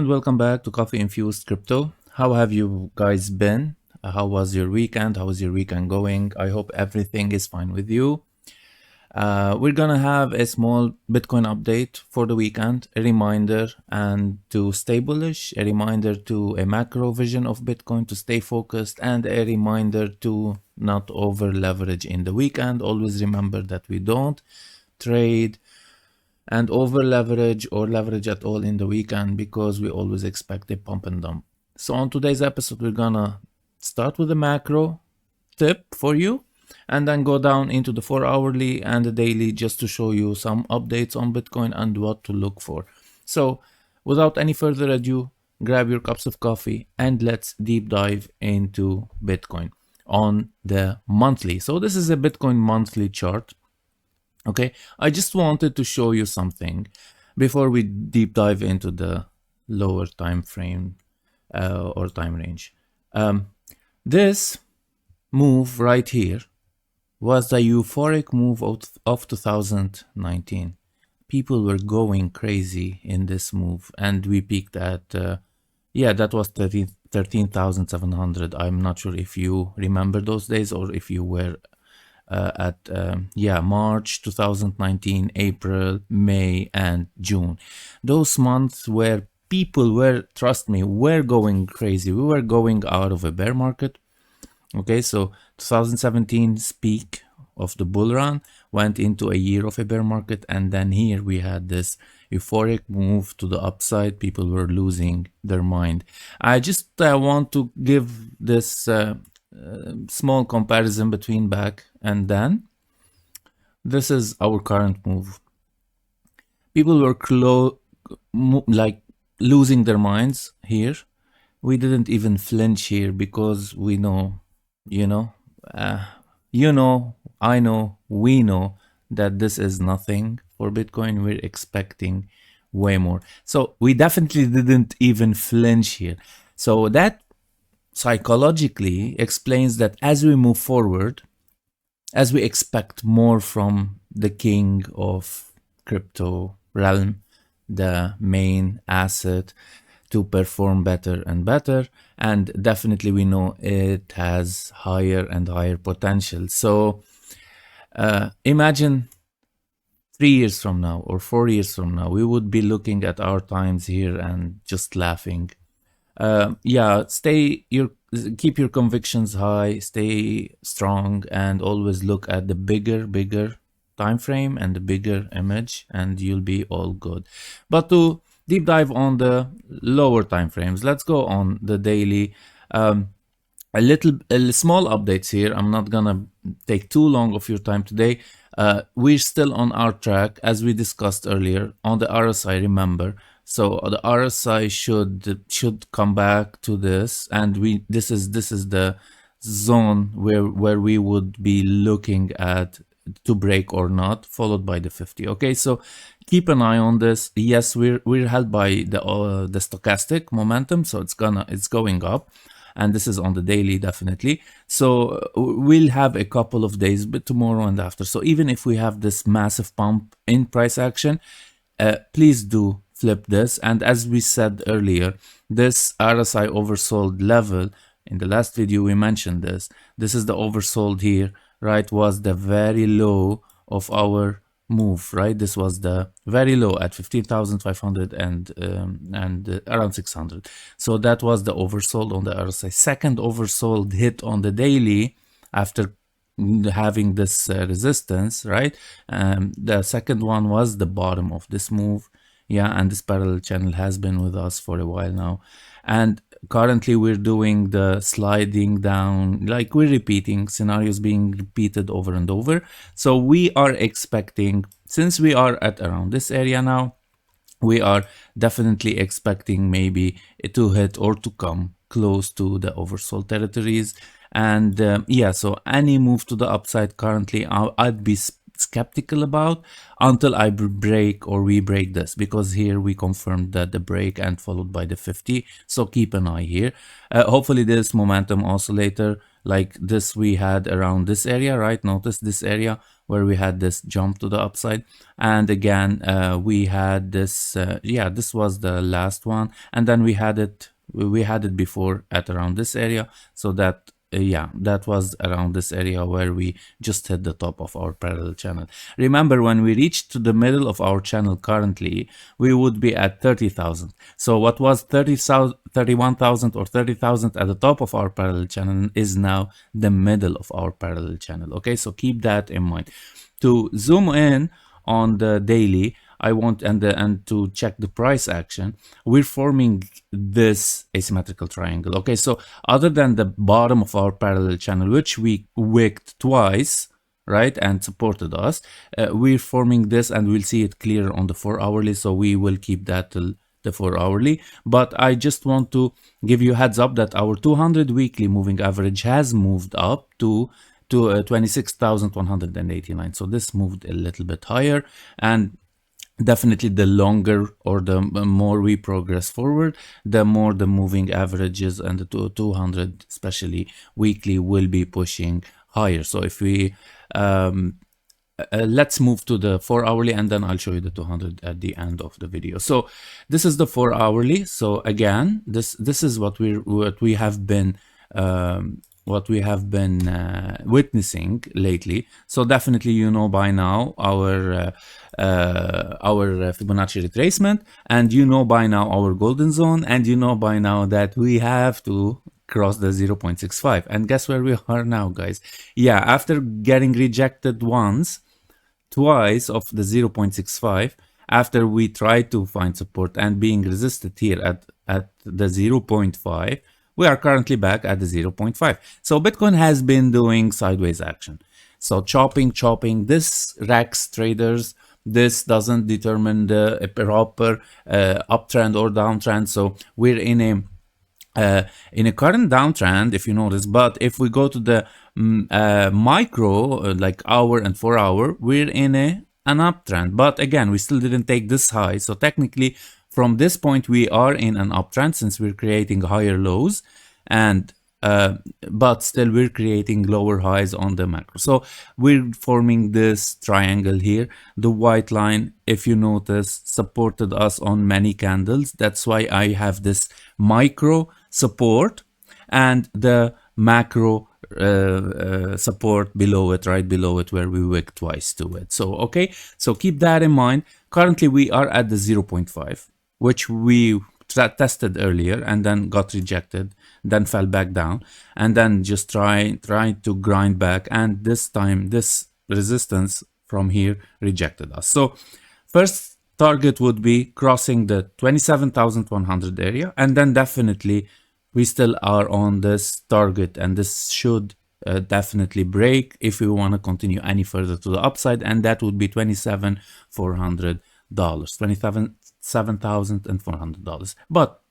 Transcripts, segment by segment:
welcome back to Coffee Infused Crypto. How have you guys been? How was your weekend? How is your weekend going? I hope everything is fine with you. We're gonna have a small Bitcoin update for the weekend, a reminder and to stay bullish, a reminder to a macro vision of Bitcoin to stay focused, and a reminder to not over leverage in the weekend. Always remember that we don't trade and over leverage or leverage at all in the weekend because we always expect a pump and dump. So on today's episode, we're gonna start with a macro tip for you and then go down into the 4-hourly and the daily just to show you some updates on Bitcoin and what to look for. So without any further ado, grab your cups of coffee and let's deep dive into Bitcoin on the monthly. So this is a Bitcoin monthly chart. Okay, I just wanted to show you something before we deep dive into the lower time frame or time range. This move right here was the euphoric move of 2019. People were going crazy in this move, and we peaked at, that was 13,700. I'm not sure if you remember those days or if you were at March 2019, April, May, and June. Those months where people were, trust me, were going crazy. We were going out of a bear market. Okay, so 2017's peak of the bull run went into a year of a bear market, and then here we had this euphoric move to the upside. People were losing their mind. I just want to give this small comparison between back and then. This is our current move. People were losing their minds here. We didn't even flinch here because we know, I know, we know that this is nothing for Bitcoin. We're expecting way more. So we definitely didn't even flinch here. So that psychologically explains that as we move forward, as we expect more from the king of crypto realm, the main asset, to perform better and better, and definitely we know it has higher and higher potential. So imagine 3 years from now or 4 years from now, we would be looking at our times here and just laughing. Keep your convictions high, stay strong, and always look at the bigger time frame and the bigger image, and you'll be all good. But to deep dive on the lower time frames, let's go on the daily. A small updates here. I'm not gonna take too long of your time today. We're still on our track as we discussed earlier on the RSI, remember. So the RSI should come back to this, and this is the zone where we would be looking at to break or not, followed by the 50. Okay, so keep an eye on this. Yes, we're held by the stochastic momentum, so it's going up, and this is on the daily definitely. So we'll have a couple of days, but tomorrow and after. So even if we have this massive pump in price action, please do flip this. And as we said earlier, this RSI oversold level, in the last video we mentioned this is the oversold here, right? Was the very low of our move, right? This was the very low at 15,500 and around 600. So that was the oversold on the RSI. Second oversold hit on the daily after having this resistance, right? The second one was the bottom of this move. And this parallel channel has been with us for a while now, and currently we're doing the sliding down, like we're repeating scenarios being repeated over and over. So we are expecting, since we are at around this area now, we are definitely expecting maybe to hit or to come close to the oversold territories. And so any move to the upside currently I'd be skeptical about until I break or we break this, because here we confirmed that the break and followed by the 50. So keep an eye here. Hopefully this momentum oscillator like this we had around this area, right? Notice this area where we had this jump to the upside. And again, we had this, yeah, this was the last one. And then we had it before at around this area. So that yeah, that was around this area where we just hit the top of our parallel channel. Remember, when we reached to the middle of our channel currently, we would be at 30,000. So what was 31,000 or 30,000 at the top of our parallel channel is now the middle of our parallel channel. Okay, so keep that in mind. To zoom in on the daily, I want and to check the price action, we're forming this asymmetrical triangle. Okay, so other than the bottom of our parallel channel, which we wicked twice, right, and supported us, we're forming this, and we'll see it clear on the 4 hourly. So we will keep that till the 4 hourly. But I just want to give you a heads up that our 200 weekly moving average has moved up to 26,189. So this moved a little bit higher, and definitely the longer or the more we progress forward, the more the moving averages and the 200 especially weekly will be pushing higher. So if we let's move to the 4 hourly, and then I'll show you the 200 at the end of the video. So this is the 4 hourly. So again, this is what we have been witnessing lately. So definitely, you know by now our Fibonacci retracement, and you know by now our golden zone, and you know by now that we have to cross the 0.65. And guess where we are now, guys? Yeah, after getting rejected twice of the 0.65, after we tried to find support and being resisted here at the 0.5, we are currently back at the 0.5. So Bitcoin has been doing sideways action. So chopping. This racks traders. This doesn't determine the proper uptrend or downtrend. So we're in a current downtrend, if you notice. But if we go to the micro, like hour and 4 hour, we're in an uptrend. But again, we still didn't take this high. So technically, from this point, we are in an uptrend since we're creating higher lows, and but still we're creating lower highs on the macro. So we're forming this triangle here. The white line, if you notice, supported us on many candles. That's why I have this micro support and the macro support below it, right below it, where we wick twice to it. So okay, so keep that in mind. Currently we are at the 0.5, which we tested earlier and then got rejected, then fell back down, and then just trying to grind back, and this time this resistance from here rejected us. So first target would be crossing the 27,100 area, and then definitely we still are on this target, and this should definitely break if we want to continue any further to the upside, and that would be $27,400, $27,400. But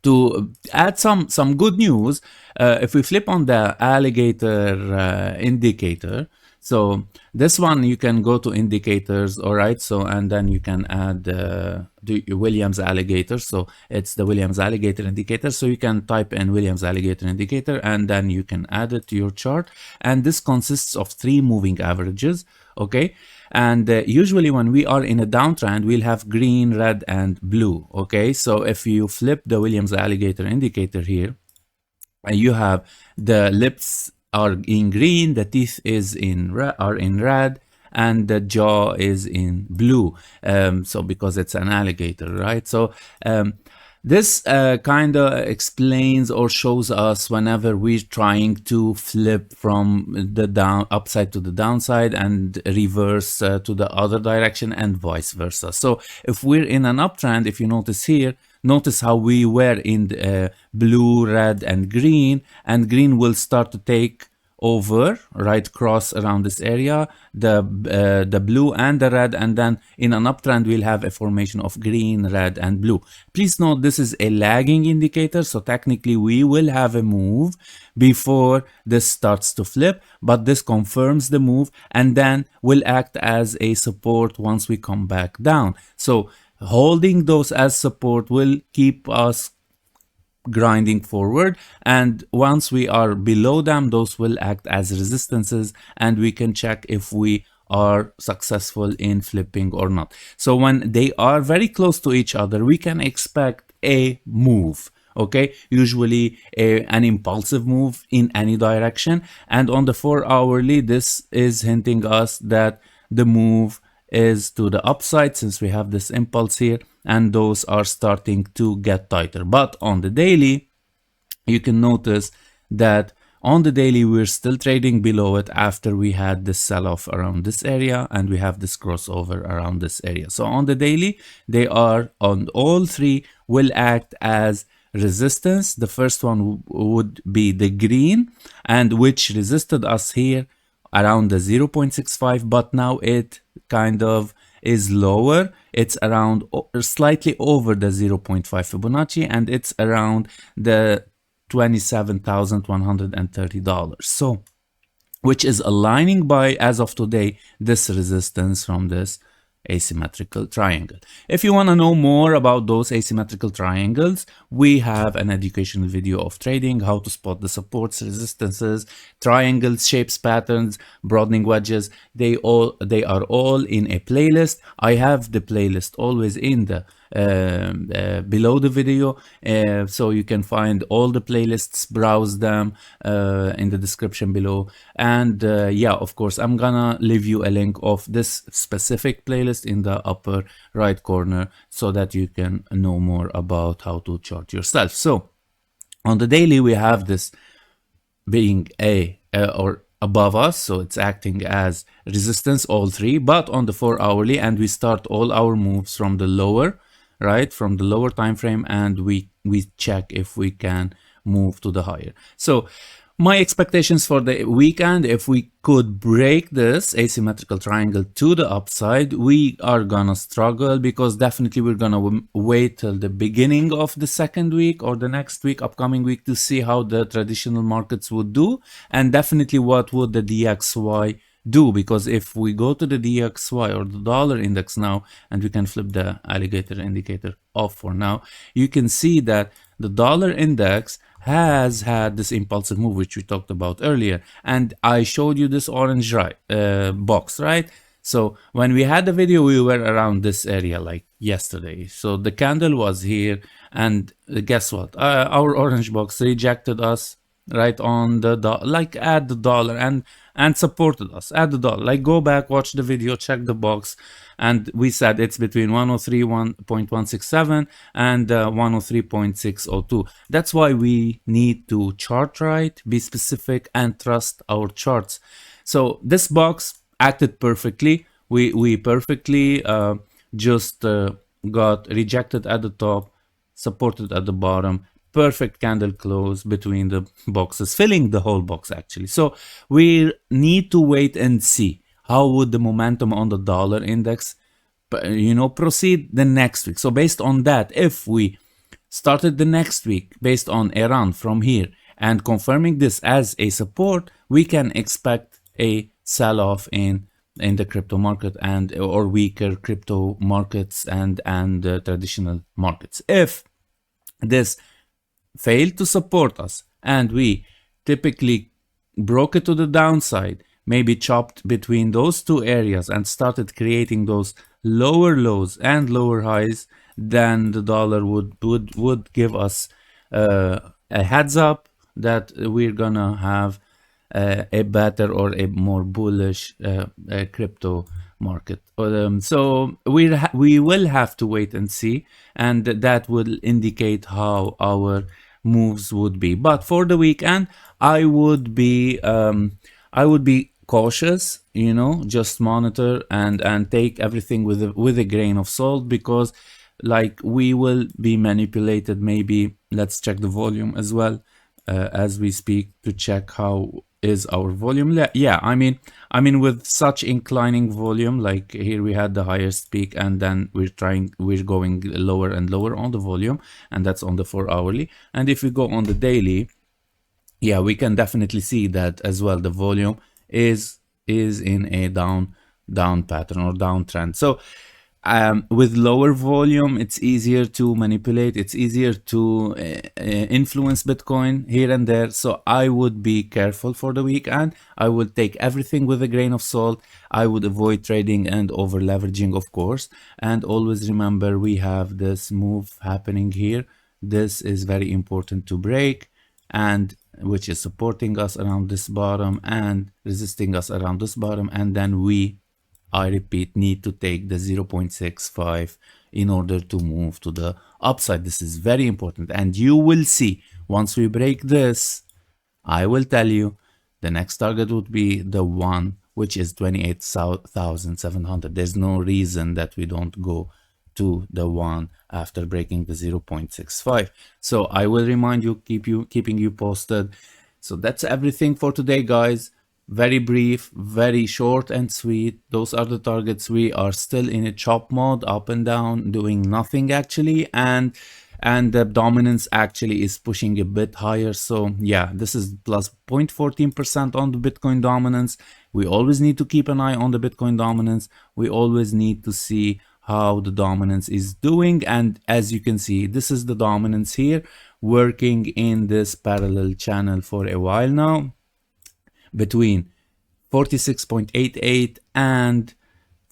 to add some good news, if we flip on the alligator indicator, so this one you can go to indicators, all right, so and then you can add the Williams alligator. So it's the Williams alligator indicator, so you can type in Williams alligator indicator and then you can add it to your chart, and this consists of 3 moving averages. Okay, and usually when we are in a downtrend, we'll have green, red, and blue. Okay, so if you flip the Williams alligator indicator here, you have the lips are in green, the teeth are in red, and the jaw is in blue. So because it's an alligator, right? So this kind of explains or shows us whenever we're trying to flip from the upside to the downside and reverse to the other direction and vice versa. So if we're in an uptrend, if you notice here, notice how we were in the, blue, red, and green will start to take over, right, cross around this area, the blue and the red, and then in an uptrend we'll have a formation of green, red, and blue. Please note this is a lagging indicator, so technically we will have a move before this starts to flip, but this confirms the move and then will act as a support once we come back down. So holding those as support will keep us grinding forward, and once we are below them, those will act as resistances, and we can check if we are successful in flipping or not. So when they are very close to each other, we can expect a move. Okay, usually an impulsive move in any direction, and on the 4 hourly, this is hinting us that the move is to the upside, since we have this impulse here, and those are starting to get tighter. But on the daily, you can notice that on the daily we're still trading below it after we had this sell-off around this area, and we have this crossover around this area. So on the daily, they are on all three will act as resistance. The first one would be the green, and which resisted us here around the 0.65, but now it kind of is lower. It's around slightly over the 0.5 Fibonacci, and it's around the $27,130. So, which is aligning by, as of today, this resistance from this asymmetrical triangle. If you want to know more about those asymmetrical triangles, we have an educational video of trading, how to spot the supports, resistances, triangles, shapes, patterns, broadening wedges. They are all in a playlist. I have the playlist always in the below the video, so you can find all the playlists, browse them in the description below. And yeah, of course, I'm gonna leave you a link of this specific playlist in the upper right corner so that you can know more about how to chart yourself. So on the daily, we have this being or above us, so it's acting as resistance, all three. But on the 4 hourly, and we start all our moves from the lower, right, from the lower time frame, and we check if we can move to the higher. So my expectations for the weekend, if we could break this asymmetrical triangle to the upside, we are gonna struggle, because definitely we're gonna wait till the beginning of the second week or the next week, upcoming week, to see how the traditional markets would do, and definitely what would the DXY do. Because if we go to the DXY or the dollar index now, and we can flip the alligator indicator off for now, you can see that the dollar index has had this impulsive move, which we talked about earlier, and I showed you this orange box, right? So when we had the video, we were around this area like yesterday. So the candle was here, and guess what? Our orange box rejected us right on the like at the dollar, and supported us at the dollar. Like, go back, watch the video, check the box, and we said it's between 103.167 and 103.602. That's why we need to chart right, be specific, and trust our charts. So this box acted perfectly. We perfectly just got rejected at the top, supported at the bottom, perfect candle close between the boxes, filling the whole box actually. So we need to wait and see how would the momentum on the dollar index, proceed the next week. So based on that, if we started the next week based on a run from here and confirming this as a support, we can expect a sell-off in the crypto market or weaker crypto markets and traditional markets. If this failed to support us and we typically broke it to the downside, maybe chopped between those two areas and started creating those lower lows and lower highs, then the dollar would give us a heads up that we're gonna have a better or a more bullish crypto market. So we will have to wait and see, and that will indicate how our moves would be. But for the weekend, I would be cautious, just monitor and take everything with a grain of salt, because like we will be manipulated. Maybe let's check the volume as well as we speak to check how is our volume. Yeah, I mean with such inclining volume, like here we had the highest peak, and then we're going lower and lower on the volume, and that's on the 4-hourly. And if we go on the daily, yeah, we can definitely see that as well. The volume is in a down pattern or downtrend. So with lower volume, it's easier to manipulate, it's easier to influence Bitcoin here and there. So I would be careful for the weekend. I would take everything with a grain of salt. I would avoid trading and over leveraging, of course. And always remember, we have this move happening here. This is very important to break, and which is supporting us around this bottom and resisting us around this bottom. And then we, I repeat, need to take the 0.65 in order to move to the upside. This is very important. And you will see, once we break this, I will tell you, the next target would be the one, which is 28,700. There's no reason that we don't go to the one after breaking the 0.65. So I will remind you, keeping you posted. So that's everything for today, guys. Very brief, very short and sweet. Those are the targets. We are still in a chop mode, up and down, doing nothing actually, and the dominance actually is pushing a bit higher. So yeah, this is plus 0.14% on the Bitcoin dominance. We always need to keep an eye on the Bitcoin dominance. We always need to see how the dominance is doing. And as you can see, this is the dominance here, working in this parallel channel for a while now, between 46.88 and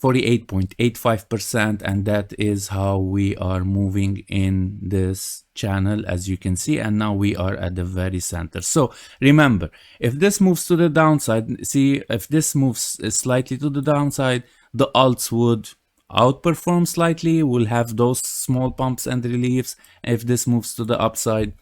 48.85%, and that is how we are moving in this channel, as you can see. And now we are at the very center. So remember, if this moves to the downside, see, if this moves slightly to the downside, the alts would outperform slightly, will have those small pumps and reliefs. If this moves to the upside,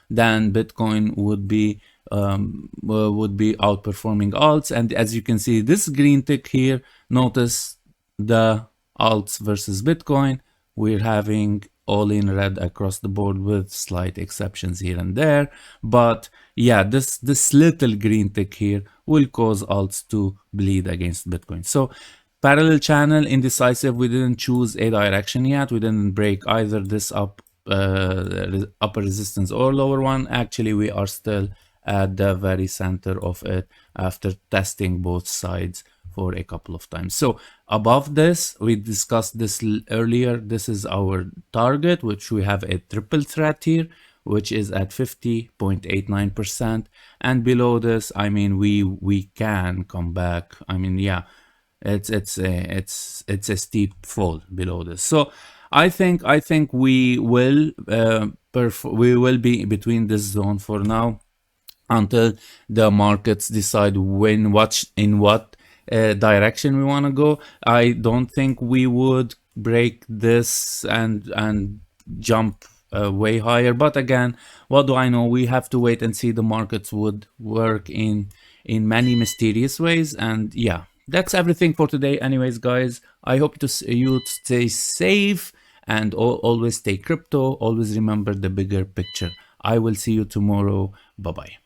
then Bitcoin would be outperforming alts. And as you can see, this green tick here, notice the alts versus Bitcoin, we're having all in red across the board with slight exceptions here and there. But yeah, this little green tick here will cause alts to bleed against Bitcoin. So parallel channel, indecisive. We didn't choose a direction yet. We didn't break either this upper resistance or lower one. Actually, we are still at the very center of it after testing both sides for a couple of times. So above this, we discussed this earlier, this is our target, which we have a triple threat here, which is at 50.89%. And below this, I mean, we can come back. I mean, yeah, it's a steep fall below this. So I think we will be between this zone for now, until the markets decide in what direction we want to go. I don't think we would break this and jump way higher. But again, what do I know? We have to wait and see. The markets would work in many mysterious ways. And yeah, that's everything for today. Anyways, guys, I hope you stay safe and always stay crypto. Always remember the bigger picture. I will see you tomorrow. Bye-bye.